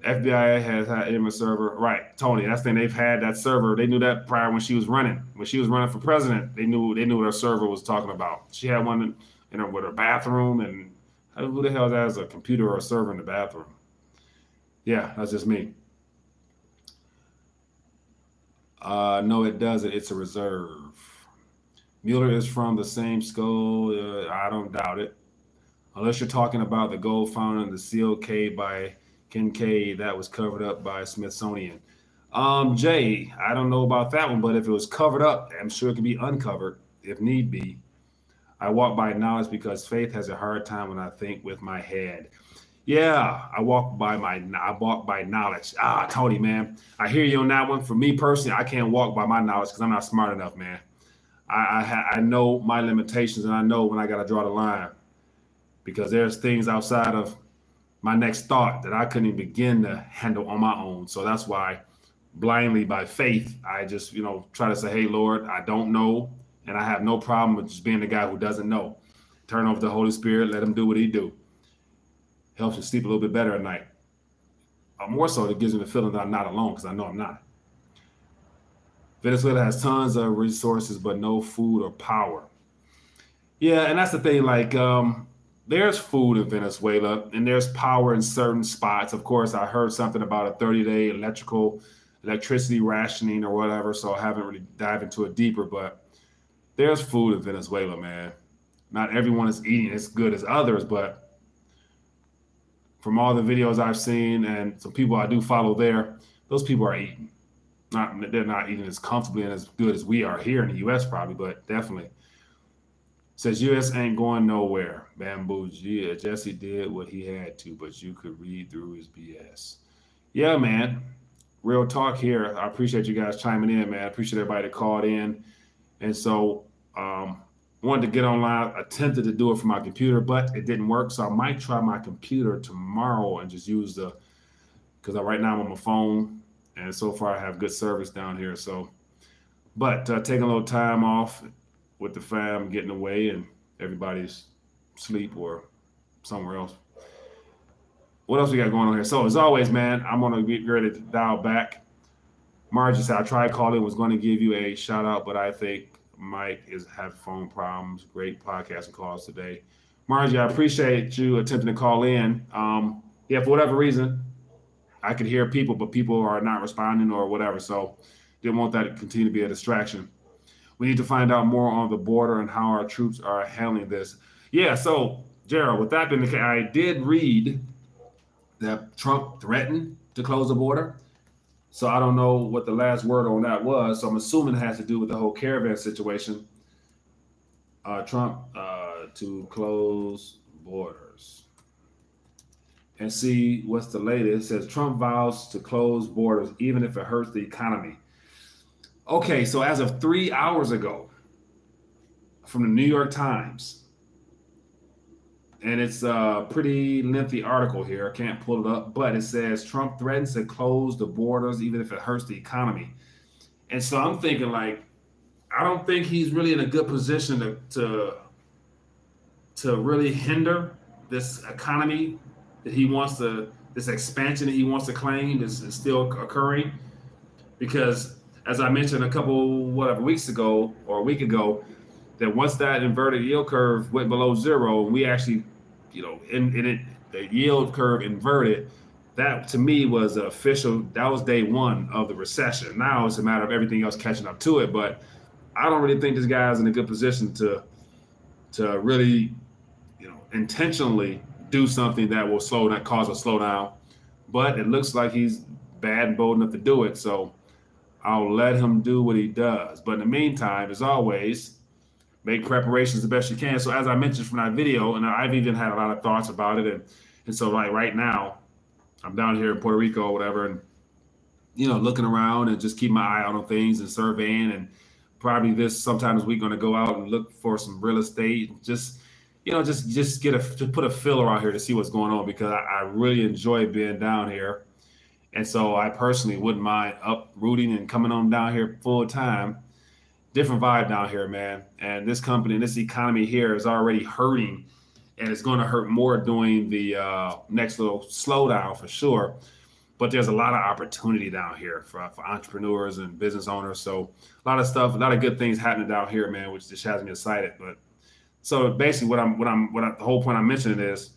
FBI has had a server. Right, Tony, that's the thing. They've had that server. They knew that prior when she was running. When she was running for president, they knew what her server was talking about. She had one with her bathroom, and who the hell has a computer or a server in the bathroom? Yeah, that's just me. No, it doesn't. It's a reserve. Mueller is from the same school. I don't doubt it. Unless you're talking about the gold found in the COK by Kincaid that was covered up by Smithsonian. Jay, I don't know about that one, but if it was covered up, I'm sure it can be uncovered if need be. I walk by knowledge because faith has a hard time when I think with my head. Yeah, I walk by knowledge. Tony, man, I hear you on that one. For me personally, I can't walk by my knowledge because I'm not smart enough, man. I know my limitations, and I know when I got to draw the line, because there's things outside of my next thought that I couldn't even begin to handle on my own. So that's why blindly by faith, I just, try to say, hey, Lord, I don't know. And I have no problem with just being the guy who doesn't know. Turn over to the Holy Spirit, let him do what he do. Helps me sleep a little bit better at night. More so, it gives me the feeling that I'm not alone, because I know I'm not. Venezuela has tons of resources, but no food or power. Yeah, and that's the thing. Like, there's food in Venezuela, and there's power in certain spots. Of course, I heard something about a 30-day electricity rationing or whatever, so I haven't really dived into it deeper. But there's food in Venezuela, man. Not everyone is eating as good as others, but from all the videos I've seen and some people I do follow there, those people are eating. They're not eating as comfortably and as good as we are here in the U.S. probably, but definitely. Says U.S. ain't going nowhere. Bamboo, yeah, Jesse did what he had to, but you could read through his BS. Yeah, man. Real talk here. I appreciate you guys chiming in, man. I appreciate everybody that called in. And so wanted to get online, attempted to do it from my computer, but it didn't work. So I might try my computer tomorrow and just use because right now I'm on my phone, and so far I have good service down here. So, but taking a little time off with the fam, getting away, and everybody's asleep or somewhere else. What else we got going on here? So as always, man, I'm gonna get ready to dial back. Margie said I tried calling, was going to give you a shout out, but I think Mike is having phone problems. Great podcasting calls today. Margie, I appreciate you attempting to call in. Yeah, for whatever reason, I could hear people, but people are not responding or whatever. So didn't want that to continue to be a distraction. We need to find out more on the border and how our troops are handling this. Yeah, so Gerald, with that being the case, I did read that Trump threatened to close the border. So I don't know what the last word on that was. So I'm assuming it has to do with the whole caravan situation. Trump to close borders. And see what's the latest. It says Trump vows to close borders even if it hurts the economy. Okay, so as of 3 hours ago, from the New York Times, and it's a pretty lengthy article here. I can't pull it up, but it says Trump threatens to close the borders even if it hurts the economy. And so I'm thinking, like, I don't think he's really in a good position to really hinder this economy that he wants to, this expansion that he wants to claim is still occurring. Because as I mentioned a weeks ago or a week ago, that once that inverted yield curve went below zero, we actually, the yield curve inverted. That to me was official. That was day one of the recession. Now it's a matter of everything else catching up to it. But I don't really think this guy's in a good position to really, intentionally do something that will cause a slowdown. But it looks like he's bad and bold enough to do it. So I'll let him do what he does. But in the meantime, as always, make preparations the best you can. So as I mentioned from that video, and I've even had a lot of thoughts about it. And so like right now, I'm down here in Puerto Rico or whatever, and, looking around and just keep my eye out on things and surveying. And probably sometime this week, going to go out and look for some real estate. Just put a filler out here to see what's going on, because I really enjoy being down here. And so I personally wouldn't mind uprooting and coming on down here full time. Different vibe down here, man. And this company and this economy here is already hurting, and it's going to hurt more during the next little slowdown for sure. But there's a lot of opportunity down here for entrepreneurs and business owners. So a lot of stuff, a lot of good things happening down here, man, which just has me excited. But so basically, the whole point I'm mentioning is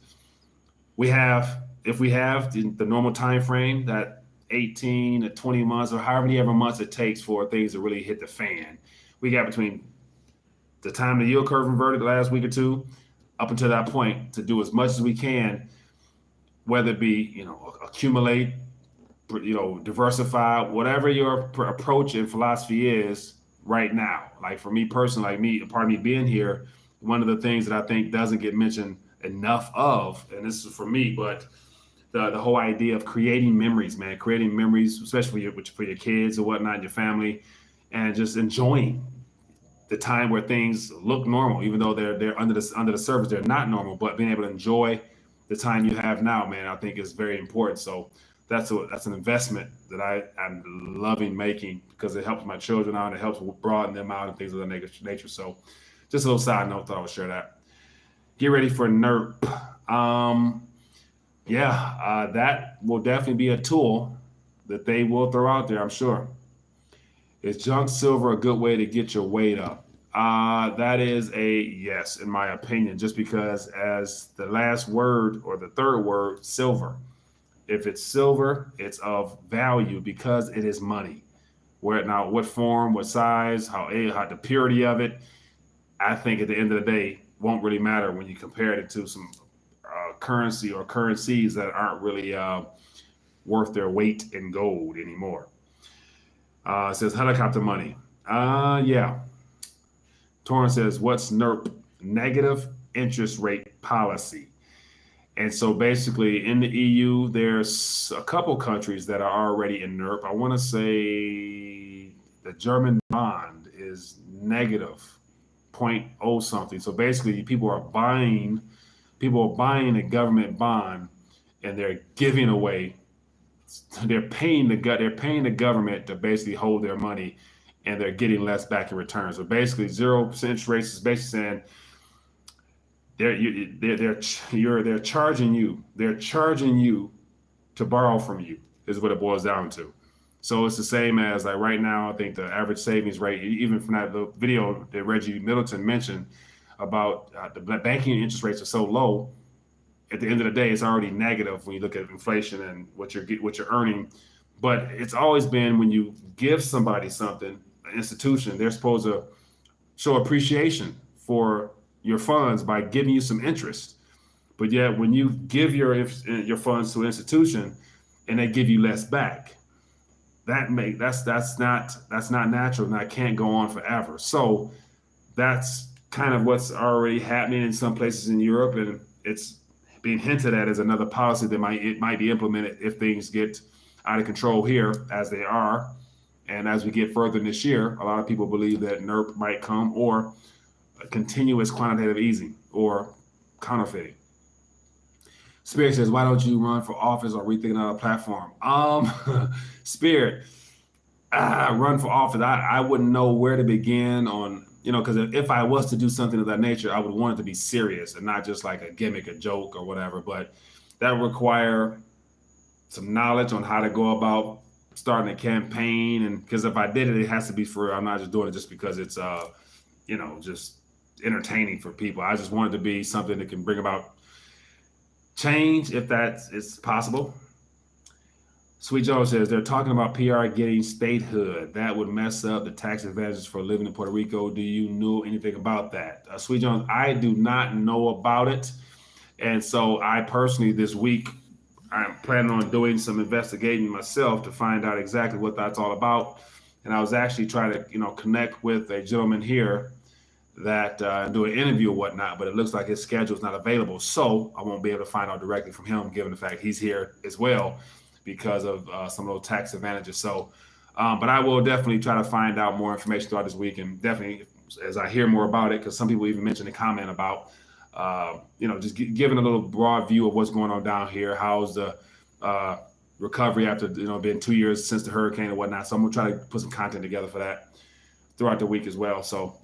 if we have the normal time frame, that 18 to 20 months or however many months it takes for things to really hit the fan. We got between the time the yield curve inverted the last week or two up until that point to do as much as we can, whether it be, accumulate, diversify, whatever your approach and philosophy is right now. Like for me personally, part of me being here, one of the things that I think doesn't get mentioned enough of, and this is for me, but the whole idea of creating memories, man, especially for your kids or whatnot, your family, and just enjoying the time where things look normal, even though they're under the surface, they're not normal. But being able to enjoy the time you have now, man, I think is very important. So that's an investment that I'm loving making because it helps my children out. It helps broaden them out and things of that nature. So just a little side note, thought I would share that. Get ready for NERP. That will definitely be a tool that they will throw out there, I'm sure. Is junk silver a good way to get your weight up? That is a yes, in my opinion, just because as the last word or the third word, silver. If it's silver, it's of value because it is money. Where now, what form, what size, how the purity of it, I think at the end of the day won't really matter when you compare it to some currency or currencies that aren't really worth their weight in gold anymore. It says helicopter money. Yeah. Torrance says, what's NERP? Negative interest rate policy. And so basically in the EU, there's a couple countries that are already in NERP. I want to say the German bond is negative 0.0 something. So basically people are buying a government bond and they're giving away, they're paying the government to basically hold their money and they're getting less back in return. So basically 0% interest rates is basically saying they're charging you to borrow from you is what it boils down to. So it's the same as like right now, I think the average savings rate, even from the video that Reggie Middleton mentioned about the banking interest rates are so low. At the end of the day, it's already negative when you look at inflation and what you're earning. But it's always been when you give somebody something, an institution, they're supposed to show appreciation for your funds by giving you some interest. But yet when you give your funds to an institution and they give you less back, that's not natural, and that can't go on forever. So that's kind of what's already happening in some places in Europe, and it's being hinted at as another policy that might be implemented if things get out of control here, as they are. And as we get further this year, a lot of people believe that NERP might come, or continuous quantitative easing, or counterfeiting. Spirit says, why don't you run for office or rethink another platform? Spirit, run for office. I wouldn't know where to begin on, because if I was to do something of that nature, I would want it to be serious and not just like a gimmick, a joke or whatever. But that would require some knowledge on how to go about starting a campaign. And because if I did it, it has to be for real. I'm not just doing it just because it's, just entertaining for people. I just want it to be something that can bring about change if it's possible. Sweet Joe says they're talking about PR getting statehood. That would mess up the tax advantages for living in Puerto Rico. Do you know anything about that? Sweet Jones, I do not know about it. And so I personally this week, I'm planning on doing some investigating myself to find out exactly what that's all about. And I was actually trying to, connect with a gentleman here that do an interview or whatnot, but it looks like his schedule is not available. So I won't be able to find out directly from him, given the fact he's here as well, because of some of those tax advantages. So, but I will definitely try to find out more information throughout this week, and definitely as I hear more about it, because some people even mentioned a comment about, just giving a little broad view of what's going on down here. How's the recovery after, being 2 years since the hurricane and whatnot. So I'm gonna try to put some content together for that throughout the week as well. So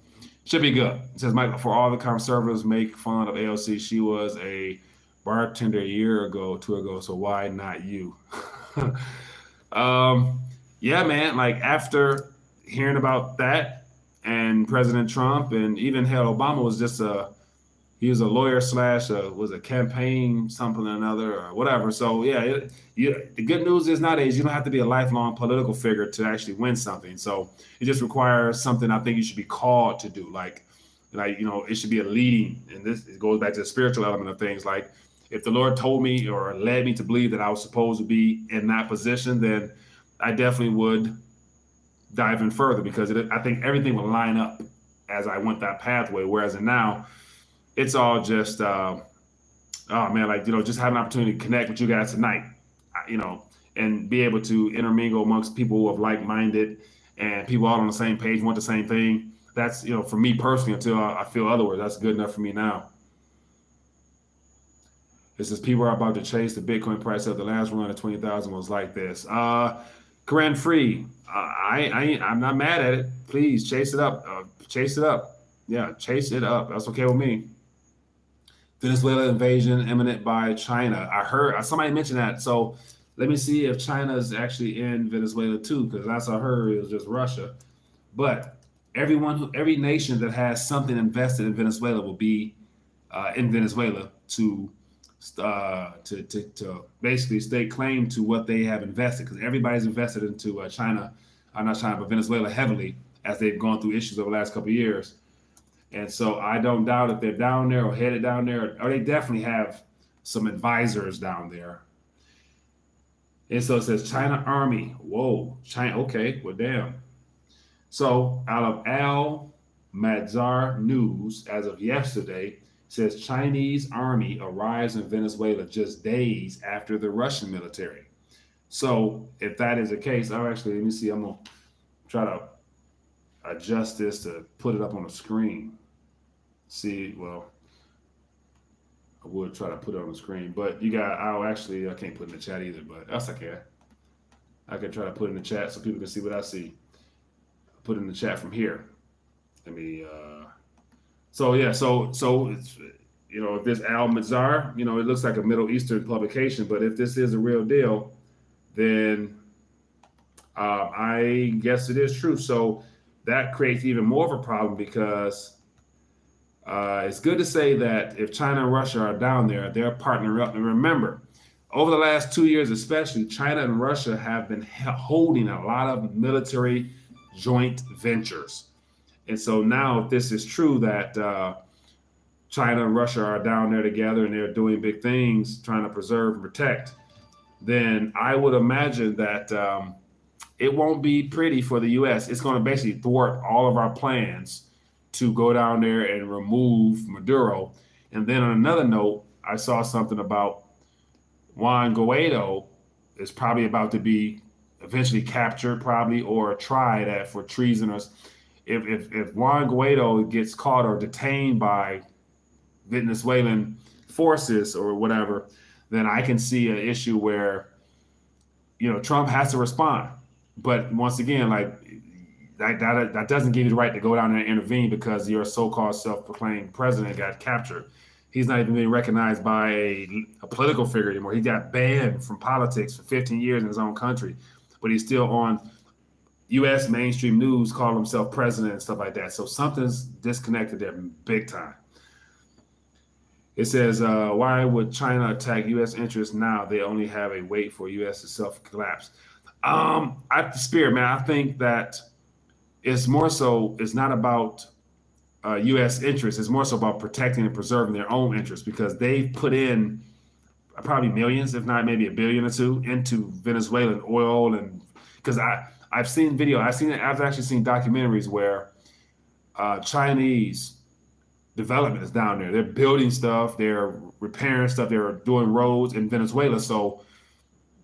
should be good. It says, Mike, for all the conservatives make fun of AOC, she was a bartender a year ago, 2 ago, so why not you? Yeah, man, like after hearing about that and President Trump and even hell, Obama was just he was a lawyer slash was a campaign something or another or whatever. So yeah, the good news is nowadays you don't have to be a lifelong political figure to actually win something. So it just requires something I think you should be called to do. Like it should be a leading, and it goes back to the spiritual element of things. Like if the Lord told me or led me to believe that I was supposed to be in that position, then I definitely would dive in further, because I think everything will line up as I went that pathway. Whereas now, it's all just, just have an opportunity to connect with you guys tonight, and be able to intermingle amongst people who are like-minded and people all on the same page, want the same thing. that's, for me personally, until I feel otherwise, that's good enough for me now. It says people are about to chase the Bitcoin price up. The last run of 20,000 was like this. Corinne Free, I'm not mad at it. Please chase it up. Chase it up. Yeah, chase it up. That's okay with me. Venezuela invasion imminent by China. I heard somebody mentioned that. So let me see if China is actually in Venezuela too, because last I heard it was just Russia. But every nation that has something invested in Venezuela will be in Venezuela to basically stake claim to what they have invested, because everybody's invested into not China, but Venezuela heavily as they've gone through issues over the last couple of years. And so I don't doubt if they're down there or headed down there, or they definitely have some advisors down there. And so it says China Army. Whoa, China. Okay, well, damn. So out of Al Madzar News, as of yesterday, says Chinese army arrives in Venezuela just days after the Russian military. So if that is the case, let me see. I'm going to try to adjust this to put it up on the screen. See, well, I would try to put it on the screen, but I can't put it in the chat either, but that's okay. I can try to put it in the chat so people can see what I see. Put it in the chat from here. Let me, so it's, if this Al Mazar, it looks like a Middle Eastern publication, but if this is a real deal, then I guess it is true. So that creates even more of a problem, because it's good to say that if China and Russia are down there, they're partnering up. And remember, over the last 2 years, especially, China and Russia have been holding a lot of military joint ventures. And so now, if this is true that China and Russia are down there together and they're doing big things, trying to preserve and protect, then I would imagine that it won't be pretty for the U.S. It's going to basically thwart all of our plans to go down there and remove Maduro. And then on another note, I saw something about Juan Guaido is probably about to be eventually captured, probably, or tried for treason. Or if Juan Guaido gets caught or detained by Venezuelan forces or whatever, then I can see an issue where, Trump has to respond. But once again, that doesn't give you the right to go down there and intervene, because your so-called self-proclaimed president got captured. He's not even being recognized by a political figure anymore. He got banned from politics for 15 years in his own country, but he's still on U.S. mainstream news, calling himself president and stuff like that. So something's disconnected there big time. It says, why would China attack U.S. interests now? They only have a wait for U.S. to self-collapse. Spirit, man, I think that it's more so, it's not about U.S. interests. It's more so about protecting and preserving their own interests, because they've put in probably millions, if not maybe $1 billion or $2 billion, into Venezuelan oil. And because I've seen video, I've actually seen documentaries where Chinese development is down there. They're building stuff, they're repairing stuff, they're doing roads in Venezuela. So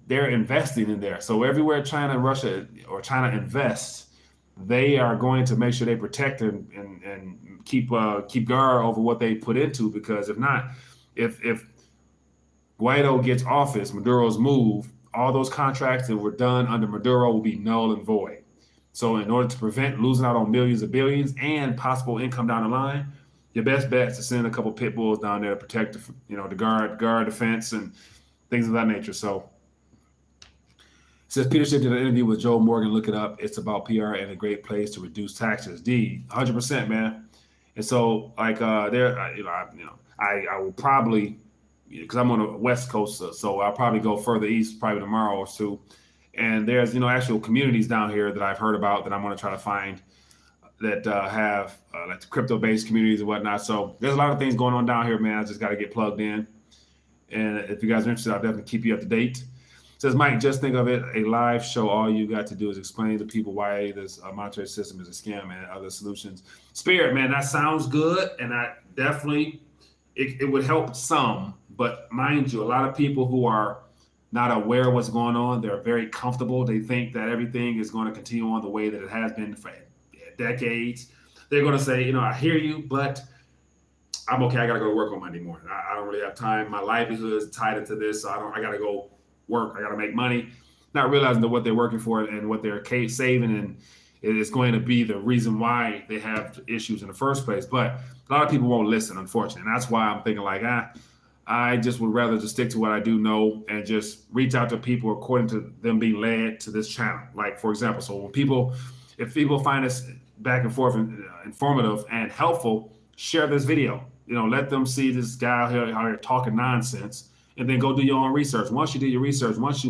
they're investing in there. So everywhere China and Russia or China invests, they are going to make sure they protect and keep guard over what they put into, because if not, if Guaido gets office, Maduro's move, all those contracts that were done under Maduro will be null and void. So in order to prevent losing out on millions of billions and possible income down the line, your best bet is to send a couple pit bulls down there to protect the guard defense and things of that nature. So it says Peter Schiff did an interview with Joe Morgan. Look it up. It's about PR and a great place to reduce taxes. 100%, man. And so, I will probably, because I'm on the West Coast, so I'll probably go further east, probably tomorrow or two. And there's, actual communities down here that I've heard about that I'm going to try to find that have like the crypto-based communities and whatnot. So there's a lot of things going on down here, man. I just got to get plugged in. And if you guys are interested, I'll definitely keep you up to date. Says Mike, just think of it, a live show. All you got to do is explain to people why this monetary system is a scam and other solutions. Spirit, man, that sounds good. And I definitely, it would help some. But mind you, a lot of people who are not aware of what's going on, they're very comfortable. They think that everything is going to continue on the way that it has been for decades. they're going to say, you know, I hear you, but I'm okay. I got to go to work on Monday morning. I don't really have time. My livelihood is tied into this. So I got to go work. I got to make money, not realizing that what they're working for and what they're saving and it's going to be the reason why they have issues in the first place. But a lot of people won't listen, unfortunately. And that's why I'm thinking like, I just would rather just stick to what I do know and just reach out to people according to them being led to this channel. Like, for example, so if people find this back and forth informative and helpful, share this video. You know, let them see this guy out here talking nonsense, and then go do your own research. Once you do your research, once you look